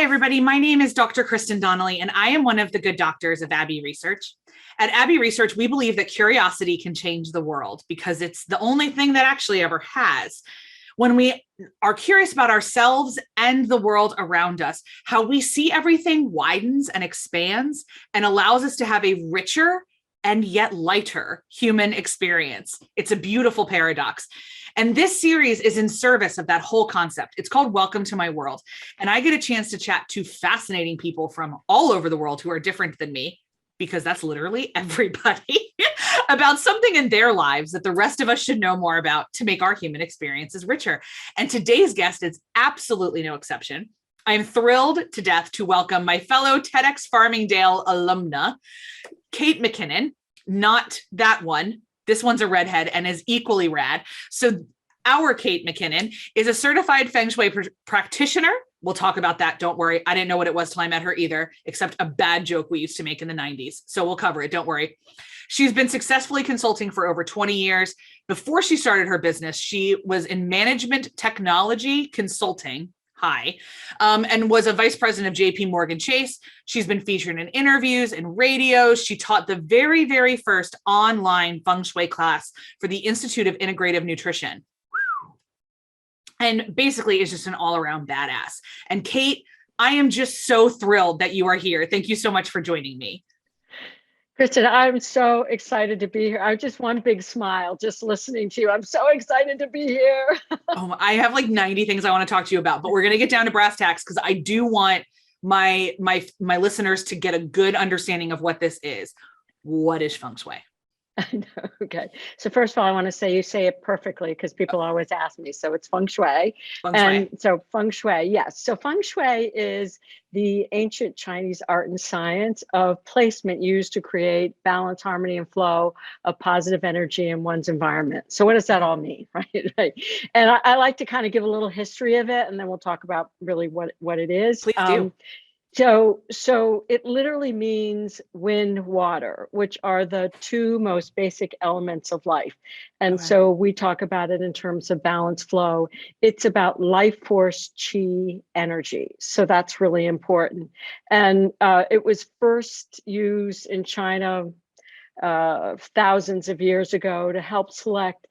everybody. My name is Dr. Kristen Donnelly, and I am one of the good doctors of Abbey Research. At Abbey Research, we believe that curiosity can change the world because it's the only thing that actually ever has. When we are curious about ourselves and the world around us, how we see everything widens and expands and allows us to have a richer and yet lighter human experience. It's a beautiful paradox. And this series is in service of that whole concept. It's called Welcome to My World. And I get a chance to chat to fascinating people from all over the world who are different than me, because that's literally everybody, about something in their lives that the rest of us should know more about to make our human experiences richer. And today's guest is absolutely no exception. I am thrilled to death to welcome my fellow TEDx Farmingdale alumna, Kate MacKinnon, not that one. This one's a redhead and is equally rad. So our Kate MacKinnon is a certified Feng Shui practitioner. We'll talk about that. Don't worry. I didn't know what it was till I met her either, except a bad joke we used to make in the 90s. So we'll cover it. Don't worry. She's been successfully consulting for over 20 years. Before she started her business, she was in management technology consulting. And was a vice president of JPMorgan Chase. She's been featured in interviews and radio. She taught the very, very first online Feng Shui class for the Institute of Integrative Nutrition. And basically is just an all-around badass. And Kate, I am just so thrilled that you are here. Thank you so much for joining me. Kristen, I'm so excited to be here. I just one big smile just listening to you. I'm so excited to be here. I have like 90 things I want to talk to you about, but we're going to get down to brass tacks because I do want my listeners to get a good understanding of what this is. What is Feng Shui? I know. Okay. So first of all, I want to say you say it perfectly because people always ask me. So it's Feng Shui. And so Feng Shui, yes. So Feng Shui is the ancient Chinese art and science of placement used to create balance, harmony, and flow of positive energy in one's environment. So what does that all mean, right? And I like to kind of give a little history of it, and then we'll talk about really what it is. Please do. So it literally means wind, water, which are the two most basic elements of life. And so we talk about it in terms of balance flow. It's about life force, chi, energy. So that's really important. And it was first used in China thousands of years ago to help select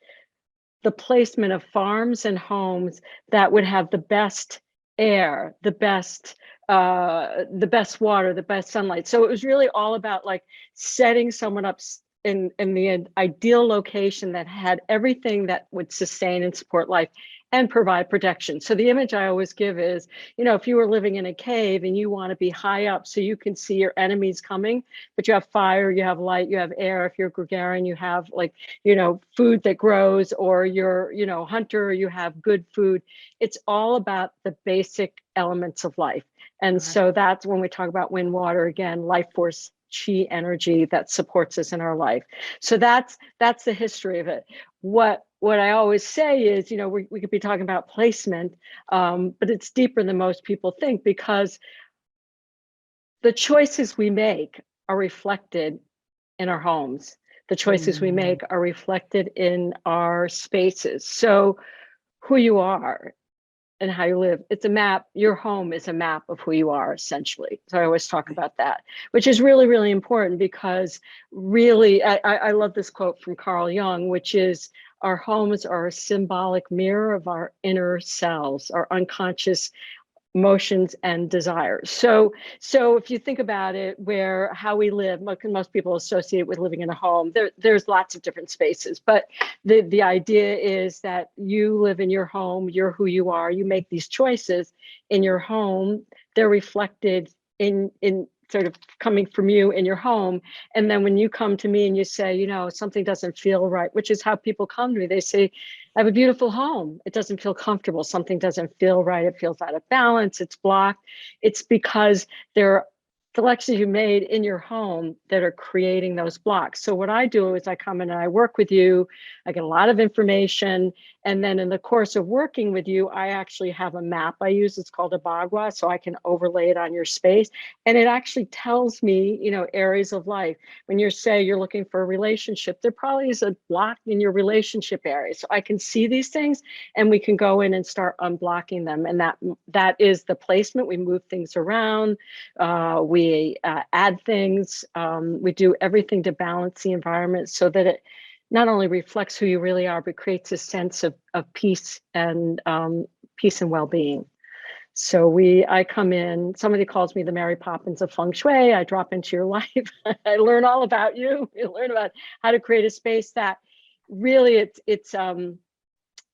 the placement of farms and homes that would have the best air, the best water, the best sunlight. So it was really all about like setting someone up in the ideal location that had everything that would sustain and support life and provide protection. So the image I always give is, if you were living in a cave and you want to be high up so you can see your enemies coming, but you have fire, you have light, you have air. If you're gregarian, you have food that grows, or you're, hunter, you have good food. It's all about the basic elements of life. And so that's when we talk about wind, water, again, life force, chi energy that supports us in our life. So that's the history of it. What I always say is, we could be talking about placement, but it's deeper than most people think, because the choices we make are reflected in our homes. The choices we make are reflected in our spaces. So who you are and how you live, it's a map. Your home is a map of who you are, essentially. So I always talk about that, which is really, really important, because really, I love this quote from Carl Jung, which is, our homes are a symbolic mirror of our inner selves, our unconscious emotions and desires. So if you think about it, how we live, most people associate with living in a home. There's lots of different spaces, but the idea is that you live in your home, you're who you are, you make these choices in your home, they're reflected in sort of coming from you in your home. And then when you come to me and you say, something doesn't feel right, which is how people come to me, they say, I have a beautiful home. It doesn't feel comfortable. Something doesn't feel right. It feels out of balance. It's blocked. It's because there are selections you made in your home that are creating those blocks. So what I do is I come in and I work with you. I get a lot of information, And then in the course of working with you, I actually have a map I use. It's called a bagua, so I can overlay it on your space. And it actually tells me, areas of life. When you say you're looking for a relationship, there probably is a block in your relationship area. So I can see these things and we can go in and start unblocking them. And that is the placement. We move things around, we add things, we do everything to balance the environment so that it not only reflects who you really are, but creates a sense of peace and well-being. So I come in, somebody calls me the Mary Poppins of Feng Shui. I drop into your life. I learn all about you. You learn about how to create a space that really it's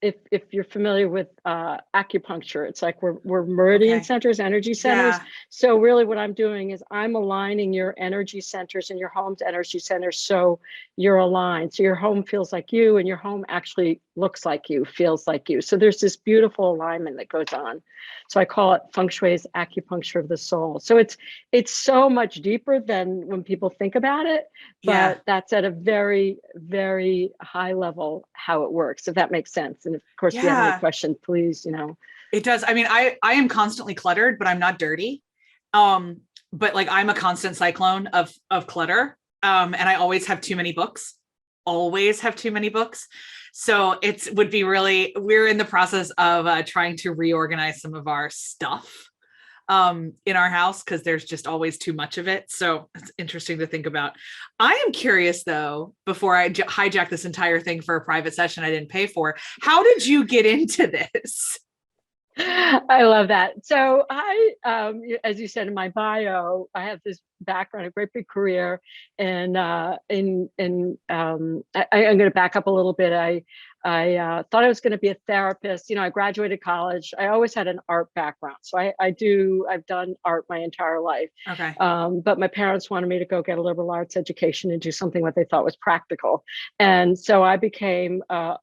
if you're familiar with acupuncture, it's like we're meridian centers, energy centers. Yeah. So really what I'm doing is I'm aligning your energy centers and your home's energy centers so you're aligned. So your home feels like you and your home actually looks like you, feels like you. So there's this beautiful alignment that goes on. So I call it Feng Shui's acupuncture of the soul. So it's so much deeper than when people think about it, but that's at a very, very high level how it works, if that makes sense. And of course, if you have any questions, please, It does. I mean, I am constantly cluttered, but I'm not dirty. But like I'm a constant cyclone of clutter. And I always have too many books. So we're in the process of trying to reorganize some of our stuff in our house because there's just always too much of it. So it's interesting to think about. I am curious though, before I hijack this entire thing for a private session I didn't pay for, how did you get into this? I love that. So as you said in my bio, I have this background, a great big career, and I'm going to back up a little bit. I thought I was going to be a therapist. I graduated college. I always had an art background, so I've done art my entire life. Okay. But my parents wanted me to go get a liberal arts education and do something what they thought was practical, and so I became I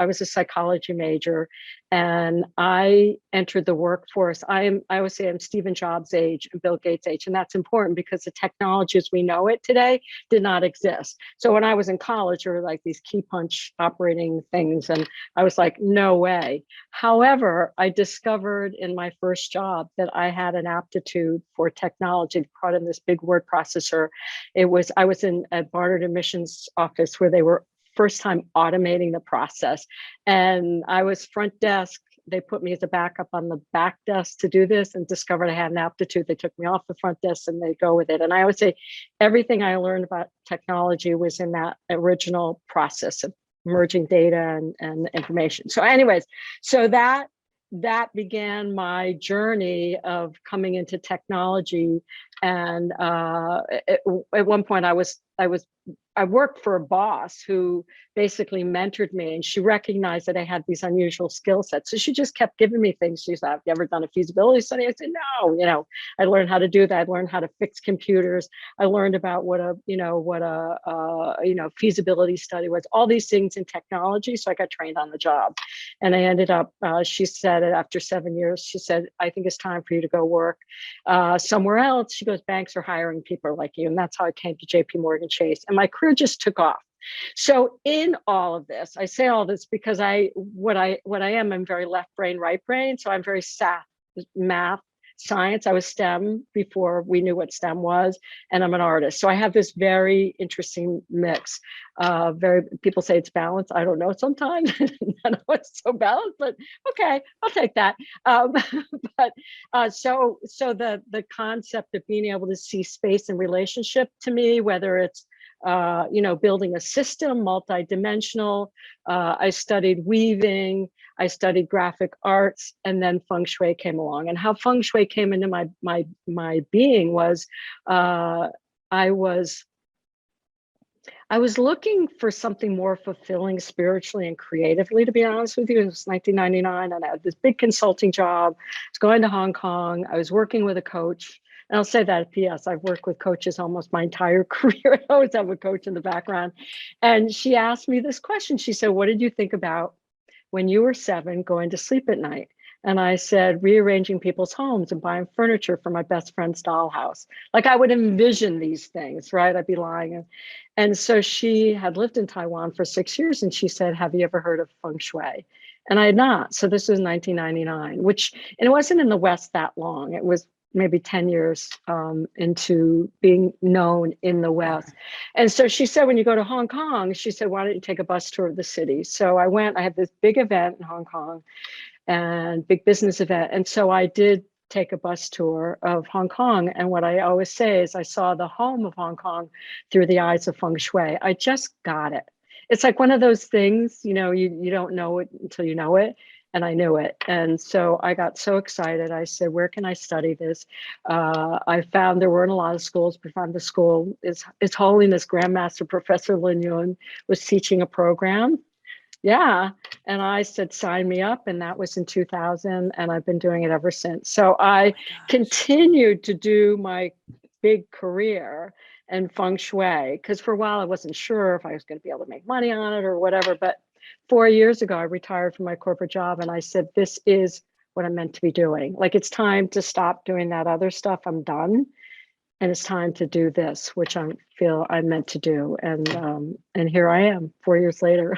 was a psychology major. And I entered the workforce. I always say I'm Stephen Jobs' age and Bill Gates' age. And that's important because the technology as we know it today did not exist. So when I was in college, there were like these key punch operating things. And I was like, no way. However, I discovered in my first job that I had an aptitude for technology, brought in this big word processor. I was in a Barnard admissions office where they were first time automating the process. And I was front desk. They put me as a backup on the back desk to do this and discovered I had an aptitude. They took me off the front desk and they go with it. And I would say everything I learned about technology was in that original process of merging data and information. So anyways, so that began my journey of coming into technology. And at one point I worked for a boss who basically mentored me, and she recognized that I had these unusual skill sets. So she just kept giving me things. She said, "Have you ever done a feasibility study?" I said, "No." I learned how to do that. I learned how to fix computers. I learned about what a feasibility study was. All these things in technology. So I got trained on the job, and I ended up. She said after 7 years, she said, "I think it's time for you to go work somewhere else." She goes, "Banks are hiring people like you," and that's how I came to JPMorgan Chase, and my career just took off. So in all of this, I say all this because what I am, I'm very left brain, right brain. So I'm very math, science. I was STEM before we knew what STEM was, and I'm an artist. So I have this very interesting mix. People say it's balanced. I don't know sometimes. I don't know it's so balanced, but okay, I'll take that. So the concept of being able to see space and relationship to me, whether it's building a system, multidimensional. I studied weaving, I studied graphic arts, and then Feng Shui came along. And how Feng Shui came into my being was I was looking for something more fulfilling spiritually and creatively, to be honest with you. It was 1999, and I had this big consulting job. I was going to Hong Kong. I was working with a coach. And I'll say that, P.S., I've worked with coaches almost my entire career. I always have a coach in the background. And she asked me this question. She said, "What did you think about when you were 7 going to sleep at night?" And I said, rearranging people's homes and buying furniture for my best friend's dollhouse. Like I would envision these things, right? I'd be lying. And so she had lived in Taiwan for 6 years, and she said, have you ever heard of Feng Shui? And I had not. So this was 1999, and it wasn't in the West that long. It was maybe 10 years into being known in the West. And so she said, when you go to Hong Kong, she said, why don't you take a bus tour of the city? So I went. I had this big event in Hong Kong, and big business event. And so I did take a bus tour of Hong Kong. And what I always say is I saw the home of Hong Kong through the eyes of Feng Shui. I just got it. It's like one of those things, you know, you don't know it until you know it. And I knew it. And so I got so excited. I said, where can I study this? I found there weren't a lot of schools, but found the school. His Holiness Grandmaster Professor Lin Yun was teaching a program. Yeah. And I said, sign me up. And that was in 2000. And I've been doing it ever since. So I continued to do my big career in Feng Shui, because for a while I wasn't sure if I was going to be able to make money on it or whatever. But 4 years ago, I retired from my corporate job, and I said, this is what I'm meant to be doing. Like, it's time to stop doing that other stuff. I'm done. And it's time to do this, which I feel I'm meant to do. And here I am 4 years later.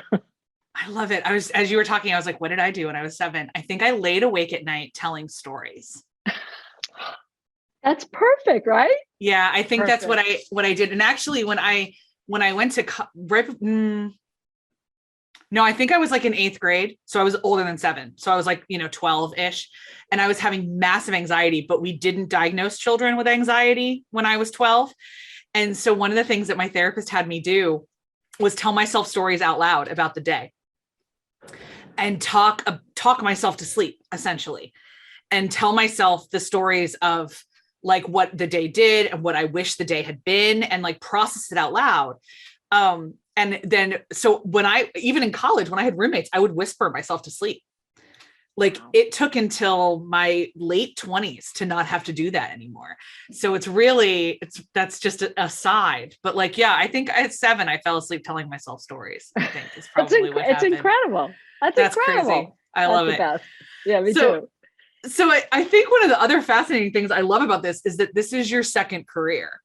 I love it. As you were talking, I was like, what did I do when I was 7? I think I laid awake at night telling stories. That's perfect, right? Yeah, I think perfect. That's what I did. And actually, when I went to no, I think I was like in 8th grade. So I was older than 7. So I was like, 12-ish. And I was having massive anxiety, but we didn't diagnose children with anxiety when I was 12. And so one of the things that my therapist had me do was tell myself stories out loud about the day and talk myself to sleep, essentially, and tell myself the stories of like what the day did and what I wish the day had been, and like process it out loud. And then, so even in college, when I had roommates, I would whisper myself to sleep. Like, wow. It took until my late 20s to not have to do that anymore. So that's just a side. But like, yeah, I think at 7, I fell asleep telling myself stories. I think is probably what happened. It's incredible. That's incredible. Crazy. I love it. Best. Yeah, me too. So I think one of the other fascinating things I love about this is that this is your second career,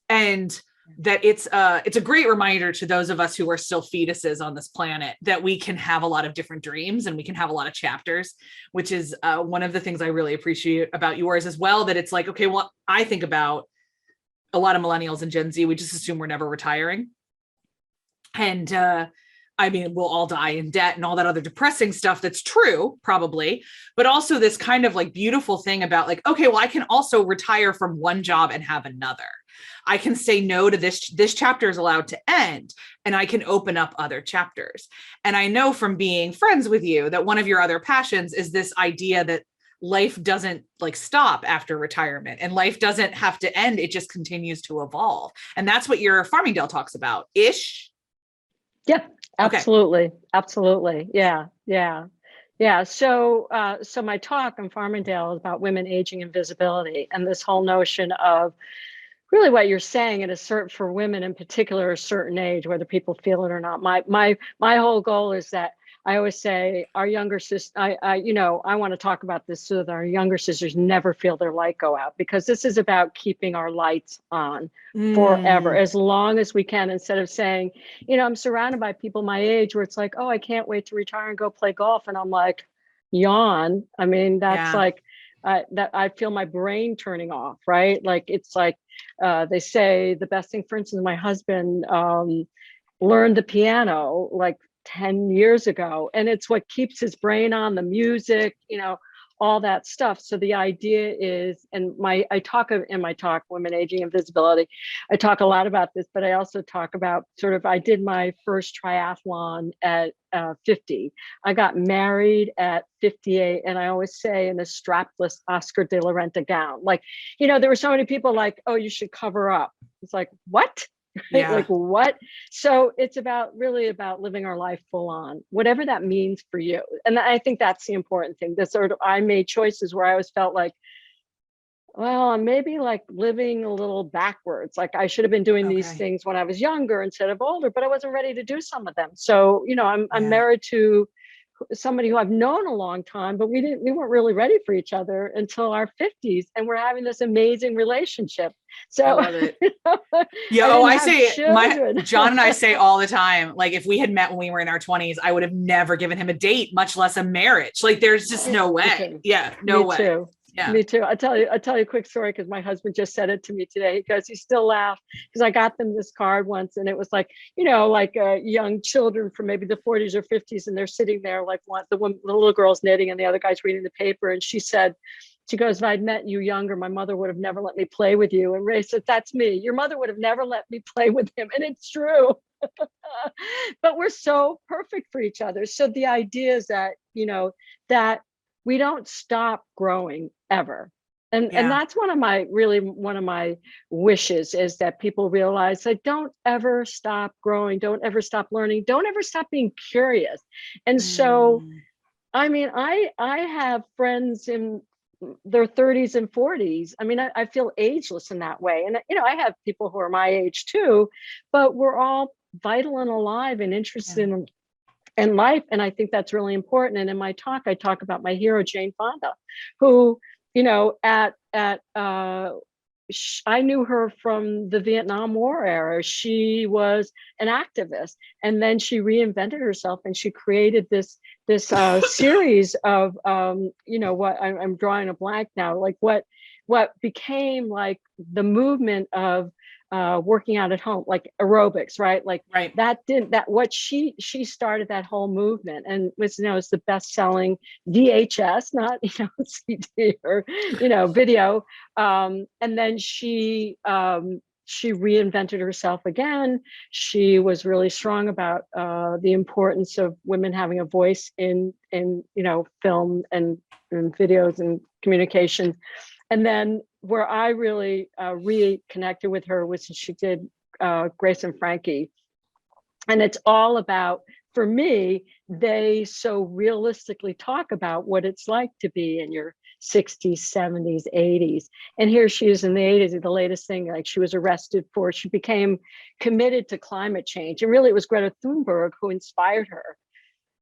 and that it's a great reminder to those of us who are still fetuses on this planet that we can have a lot of different dreams and we can have a lot of chapters, which is one of the things I really appreciate about yours as well, that it's like, okay, well, I think about a lot of millennials and Gen Z, we just assume we're never retiring. And I mean, we'll all die in debt and all that other depressing stuff. That's true, probably. But also this kind of like beautiful thing about like, okay, well, I can also retire from one job and have another. I can say no to this chapter is allowed to end, and I can open up other chapters. And I know from being friends with you that one of your other passions is this idea that life doesn't like stop after retirement, and life doesn't have to end. It just continues to evolve. And that's what your Farmingdale talks about ish. Yeah, absolutely. Okay. Absolutely. Yeah. Yeah. Yeah. So my talk in Farmingdale is about women aging and visibility, and this whole notion of really what you're saying, and for women in particular, a certain age, whether people feel it or not. My whole goal is that I always say our younger sisters, I want to talk about this so that our younger sisters never feel their light go out, because this is about keeping our lights on forever, as long as we can, instead of saying, I'm surrounded by people my age where it's like, oh, I can't wait to retire and go play golf. And I'm like, yawn. I mean, that's like, that I feel my brain turning off, right? Like, it's like, they say the best thing, for instance, my husband learned the piano like 10 years ago, and it's what keeps his brain on, the music, all that stuff. So the idea is, and I talk in my talk, Women Aging and Visibility, I talk a lot about this, but I also talk about I did my first triathlon at 50. I got married at 58. And I always say, in a strapless Oscar de la Renta gown, like, there were so many people like, oh, you should cover up. It's like, what? Yeah. Like, what? So it's really about living our life full on, whatever that means for you. And I think that's the important thing. I made choices where I always felt like, well, I'm maybe like living a little backwards. Like, I should have been doing these things when I was younger instead of older, but I wasn't ready to do some of them. So, I'm married to somebody who I've known a long time, but we weren't really ready for each other until our 50s, and we're having this amazing relationship. So I love it. I Yeah. didn't have children. John and I say all the time, like, if we had met when we were in our 20s, I would have never given him a date, much less a marriage. Like, there's just no way. Yeah, no way. Too. Yeah. Me too. I'll tell you a quick story, because my husband just said it to me today. He goes, he still laughs, because I got them this card once, and it was like, like young children from maybe the 40s or 50s, and they're sitting there, like, the little girl's knitting and the other guy's reading the paper, and she goes, if I'd met you younger, my mother would have never let me play with you. And Ray said, that's me. Your mother would have never let me play with him. And it's true. But we're so perfect for each other. So the idea is that, that we don't stop growing ever. And that's one of my wishes, is that people realize that don't ever stop growing, don't ever stop learning, don't ever stop being curious. And so, I mean, I have friends in their 30s and 40s. I mean, I feel ageless in that way. And, I have people who are my age too, but we're all vital and alive and interested in life. And I think that's really important. And in my talk, I talk about my hero, Jane Fonda, who, I knew her from the Vietnam War era. She was an activist, and then she reinvented herself, and she created this series of what I'm drawing a blank now, like what became like the movement of working out at home, like aerobics, right? Like what she started that whole movement, and was it's the best-selling VHS, not CD or video. And then she reinvented herself again. She was really strong about the importance of women having a voice in film and videos and communication. And then where I really reconnected with her was she did Grace and Frankie. And it's all about, for me, they so realistically talk about what it's like to be in your 60s, 70s, 80s. And here she is in the 80s, the latest thing, like she was arrested she became committed to climate change. And really it was Greta Thunberg who inspired her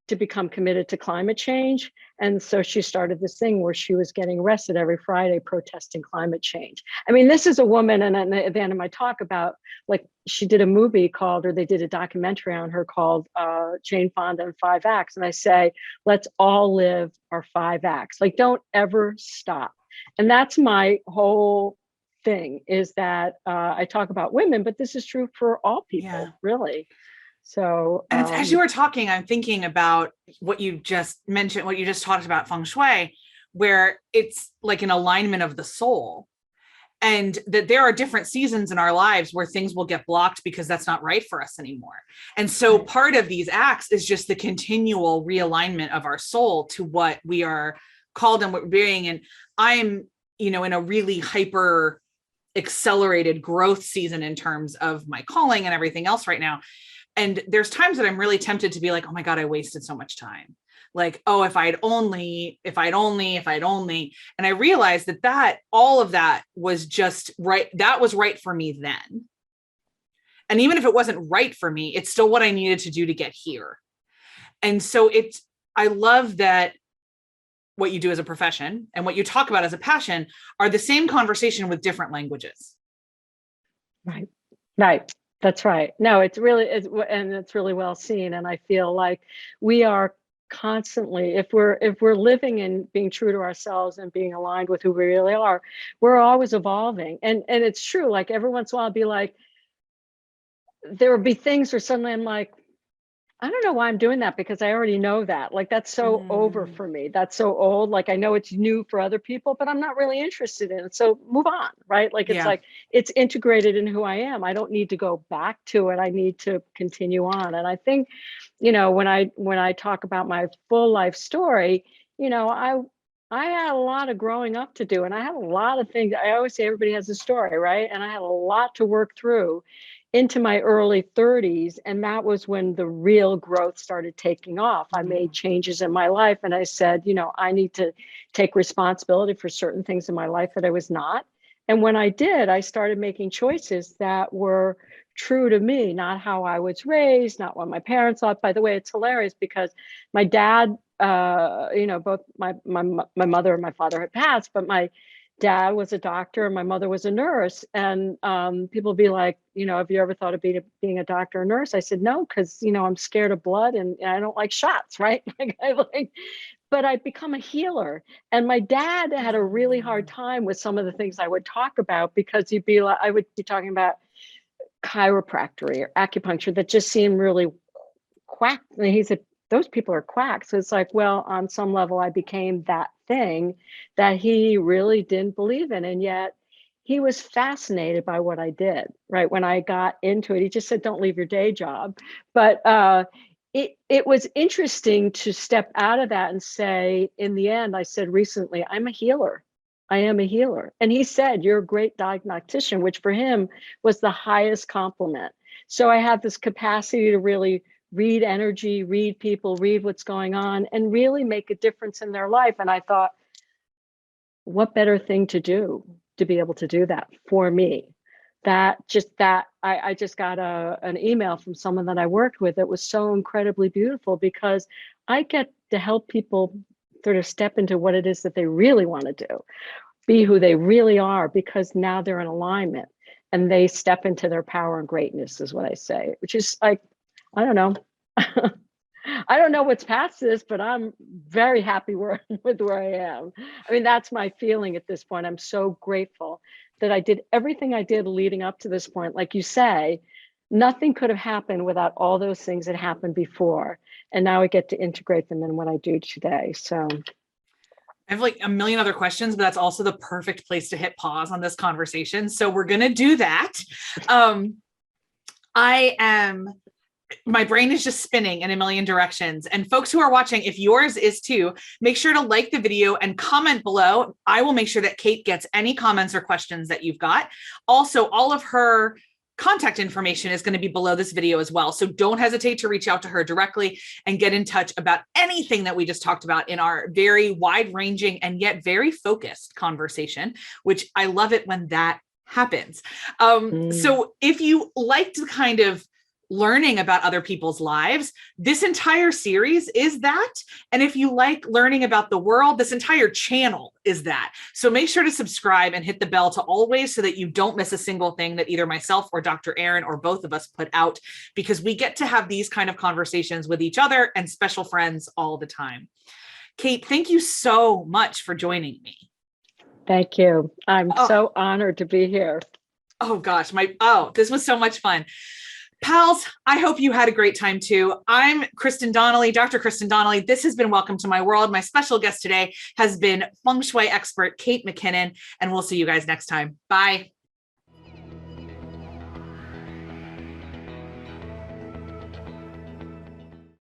to become committed to climate change. And so she started this thing where she was getting arrested every Friday protesting climate change. I mean, this is a woman, and at the end of my talk about, like, she did a movie they did a documentary on her called Jane Fonda and 5 Acts. And I say, let's all live our 5 acts. Like, don't ever stop. And that's my whole thing, is that I talk about women, but this is true for all people, really. So, and as you were talking, I'm thinking about what you just mentioned, what you just talked about Feng Shui, where it's like an alignment of the soul, and that there are different seasons in our lives where things will get blocked because that's not right for us anymore. And so part of these acts is just the continual realignment of our soul to what we are called and what we're being. And I'm, in a really hyper accelerated growth season in terms of my calling and everything else right now. And there's times that I'm really tempted to be like, oh my God, I wasted so much time. Like, oh, if I'd only. And I realized that all of that was just right. That was right for me then. And even if it wasn't right for me, it's still what I needed to do to get here. And so I love that what you do as a profession and what you talk about as a passion are the same conversation with different languages. Right. That's right. No, it's really well seen. And I feel like we are constantly, if we're living and being true to ourselves and being aligned with who we really are, we're always evolving. And it's true. Like, every once in a while I'll be like, there will be things where suddenly I'm like, I don't know why I'm doing that, because I already know that. Like, that's so over for me. That's so old. Like, I know it's new for other people, but I'm not really interested in it. So move on, right? Like, it's like, it's integrated in who I am. I don't need to go back to it. I need to continue on. And I think, when I talk about my full life story, I had a lot of growing up to do, and I had a lot of things. I always say everybody has a story, right? And I had a lot to work through into my early 30s. And that was when the real growth started taking off. I made changes in my life, and I said, I need to take responsibility for certain things in my life that I was not. And when I did, I started making choices that were true to me, not how I was raised, not what my parents thought. By the way, it's hilarious because my dad, both my mother and my father had passed, but my dad was a doctor and my mother was a nurse. And people be like, have you ever thought of being a doctor or nurse? I said, no, because, I'm scared of blood and I don't like shots, right? But I'd become a healer. And my dad had a really hard time with some of the things I would talk about because I would be talking about chiropractic or acupuncture that just seemed really quack. And he said, those people are quacks. So it's like, well, on some level, I became that thing that he really didn't believe in. And yet he was fascinated by what I did, right? When I got into it, he just said, don't leave your day job. But it was interesting to step out of that and say, in the end, I said recently, I'm a healer. I am a healer. And he said, you're a great diagnostician, which for him was the highest compliment. So I have this capacity to really read energy, read people, read what's going on, and really make a difference in their life. And I thought, what better thing to do to be able to do that for me? I just got an email from someone that I worked with that was so incredibly beautiful because I get to help people sort of step into what it is that they really want to do, be who they really are, because now they're in alignment and they step into their power and greatness is what I say, which is like, I don't know. I don't know what's past this, but I'm very happy with where I am. I mean, that's my feeling at this point. I'm so grateful that I did everything I did leading up to this point. Like you say, nothing could have happened without all those things that happened before. And now I get to integrate them in what I do today. So I have like a million other questions, but that's also the perfect place to hit pause on this conversation. So we're going to do that. My brain is just spinning in a million directions. And folks who are watching, if yours is too, make sure to like the video and comment below. I will make sure that Kate gets any comments or questions that you've got. Also, all of her contact information is going to be below this video as well. So don't hesitate to reach out to her directly and get in touch about anything that we just talked about in our very wide-ranging and yet very focused conversation, which I love it when that happens. So if you liked the kind of learning about other people's lives, this entire series is that. And if you like learning about the world, this entire channel is that. So make sure to subscribe and hit the bell to always so that you don't miss a single thing that either myself or Dr. Aaron or both of us put out, because we get to have these kind of conversations with each other and special friends all the time. Kate, thank you so much for joining me. Thank you. I'm so honored to be here. Oh gosh, this was so much fun. Pals, I hope you had a great time too. I'm Kristen Donnelly, Dr. Kristen Donnelly. This has been Welcome to My World. My special guest today has been Feng Shui expert Kate MacKinnon, and we'll see you guys next time. Bye.